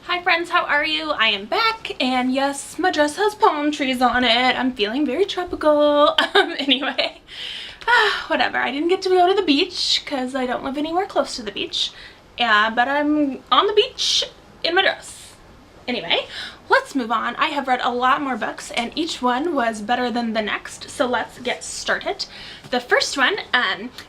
Hi friends, how are you? I am back, and yes, my dress has palm trees on it. I'm feeling very tropical. Anyway, whatever. I didn't get to go to the beach because I don't live anywhere close to the beach. Yeah, but I'm on the beach in my dress. Anyway, let's move on. I have read a lot more books and each one was better than the next, so let's get started. The first one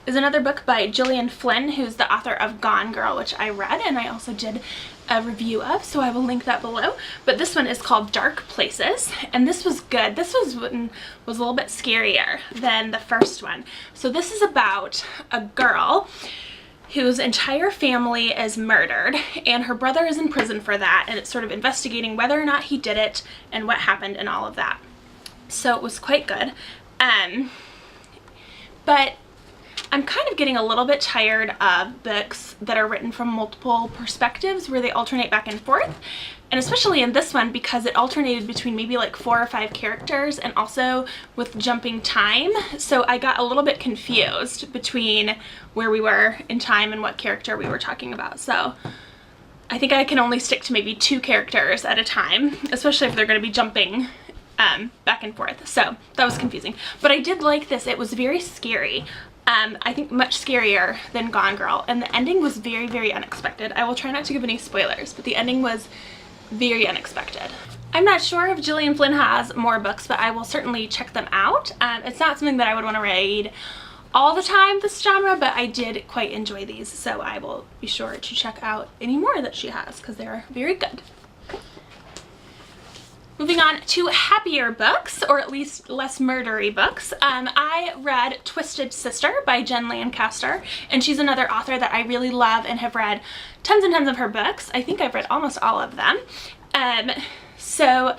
is another book by Gillian Flynn, who's the author of Gone Girl, which I read and I also did a review of, so I will link that below. But this one is called Dark Places, and this was good. This was a little bit scarier than the first one. So this is about a girl whose entire family is murdered and her brother is in prison for that, and it's sort of investigating whether or not he did it and what happened and all of that. So it was quite good. But I'm kind of getting a little bit tired of books that are written from multiple perspectives where they alternate back and forth, and especially in this one because it alternated between maybe like 4 or 5 characters and also with jumping time, so I got a little bit confused between where we were in time and what character we were talking about. So I think I can only stick to maybe 2 characters at a time, especially if they're going to be jumping back and forth. So that was confusing, but I did like this. It was very scary. I think much scarier than Gone Girl, and the ending was very, very unexpected. I will try not to give any spoilers, but the ending was very unexpected. I'm not sure if Gillian Flynn has more books, but I will certainly check them out. It's not something that I would want to read all the time, this genre, but I did quite enjoy these, so I will be sure to check out any more that she has because they're very good. Moving on to happier books, or at least less murdery books. I read Twisted Sister by Jen Lancaster, and she's another author that I really love and have read tons and tons of her books. I think I've read almost all of them. So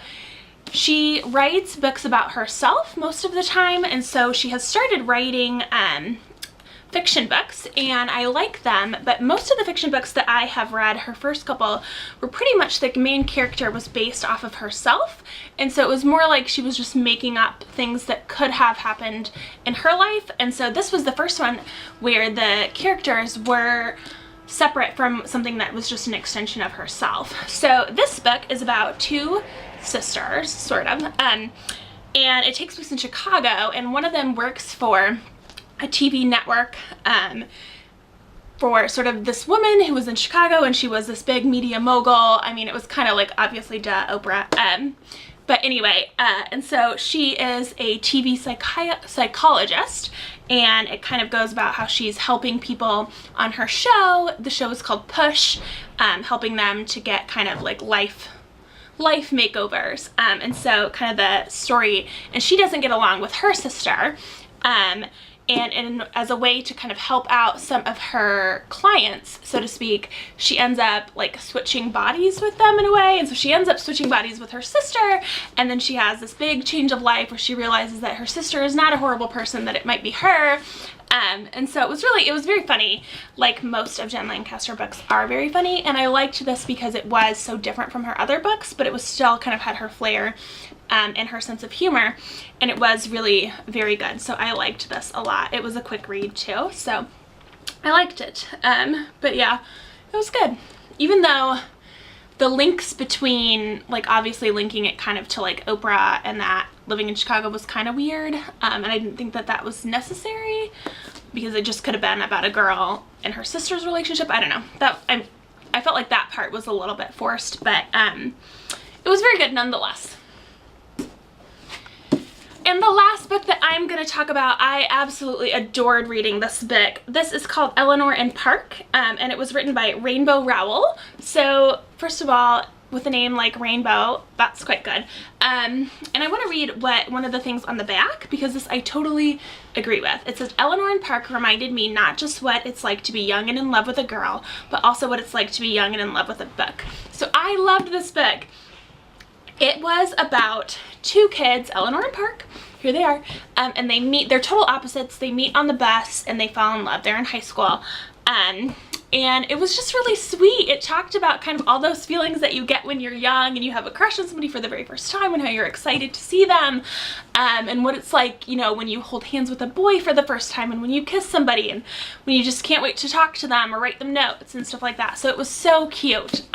she writes books about herself most of the time, and so she has started writing fiction books, and I like them, but most of the fiction books that I have read, her first couple, were pretty much the main character was based off of herself, and so it was more like she was just making up things that could have happened in her life. And so this was the first one where the characters were separate from something that was just an extension of herself. So this book is about 2 sisters, sort of, and it takes place in Chicago, and one of them works for a TV network for sort of this woman who was in Chicago, and she was this big media mogul. I mean, it was kind of like obviously Oprah. But anyway, and so she is a TV psychologist, and it kind of goes about how she's helping people on her show. The show is called Push, helping them to get kind of like life makeovers. And so kind of the story, and she doesn't get along with her sister. And as a way to kind of help out some of her clients, so to speak, she ends up like switching bodies with them in a way. And so she ends up switching bodies with her sister, and then she has this big change of life where she realizes that her sister is not a horrible person, that it might be her. And so it was very funny, like most of Jen Lancaster books are very funny, and I liked this because it was so different from her other books, but it was still kind of had her flair and her sense of humor, and it was really very good. So I liked this a lot. It was a quick read too, so I liked it. But yeah, it was good. Even though the links between, like obviously linking it kind of to like Oprah and that living in Chicago was kind of weird, and I didn't think that that was necessary because it just could have been about a girl and her sister's relationship. I don't know. I felt like that part was a little bit forced, but it was very good nonetheless. And the last book that I'm going to talk about, I absolutely adored reading this book. This is called Eleanor Park, and it was written by Rainbow Rowell. So first of all, with a name like Rainbow, that's quite good. And I want to read one of the things on the back, because this I totally agree with. It says, Eleanor Park reminded me not just what it's like to be young and in love with a girl, but also what it's like to be young and in love with a book. So I loved this book. It was about 2 kids, Eleanor and Park, here they are, and they meet, they're total opposites. They meet on the bus and they fall in love. They're in high school, and it was just really sweet. It talked about kind of all those feelings that you get when you're young and you have a crush on somebody for the very first time, and how you're excited to see them, and what it's like, you know, when you hold hands with a boy for the first time, and when you kiss somebody, and when you just can't wait to talk to them or write them notes and stuff like that. So it was so cute.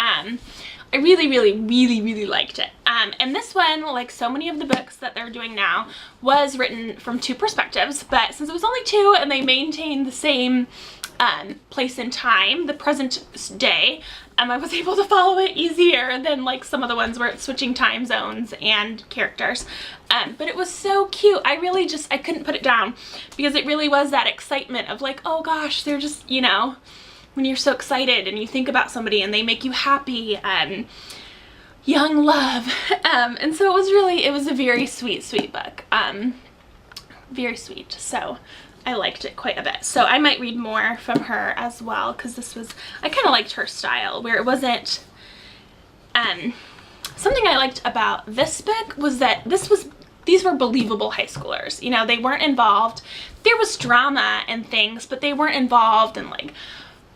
I really, really, really, really liked it. And this one, like so many of the books that they're doing now, was written from 2 perspectives, but since it was only 2 and they maintained the same place in time, the present day, I was able to follow it easier than like some of the ones where it's switching time zones and characters. But it was so cute. I couldn't put it down because it really was that excitement of like, oh gosh, they're just, you know, when you're so excited and you think about somebody and they make you happy, young love. And so it was a very sweet, sweet book. Very sweet. So I liked it quite a bit. So I might read more from her as well, because I kind of liked her style, where it wasn't, something I liked about this book was that these were believable high schoolers. You know, they weren't involved. There was drama and things, but they weren't involved in like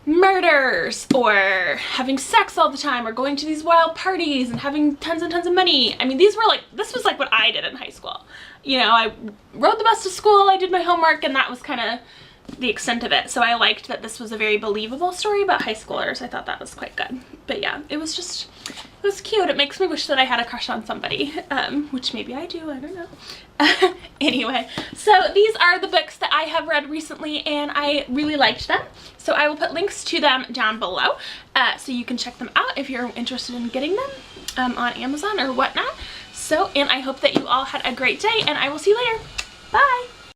murders or having sex all the time or going to these wild parties and having tons and tons of money. I mean, this was like what I did in high school. You know, I rode the bus to school, I did my homework, and that was kind of the extent of it. So I liked that this was a very believable story about high schoolers. I thought that was quite good. But yeah, it was cute. It makes me wish that I had a crush on somebody, which maybe I do, I don't know. Anyway, so these are the books that I have read recently and I really liked them. So I will put links to them down below so you can check them out if you're interested in getting them on Amazon or whatnot. So, and I hope that you all had a great day, and I will see you later. Bye!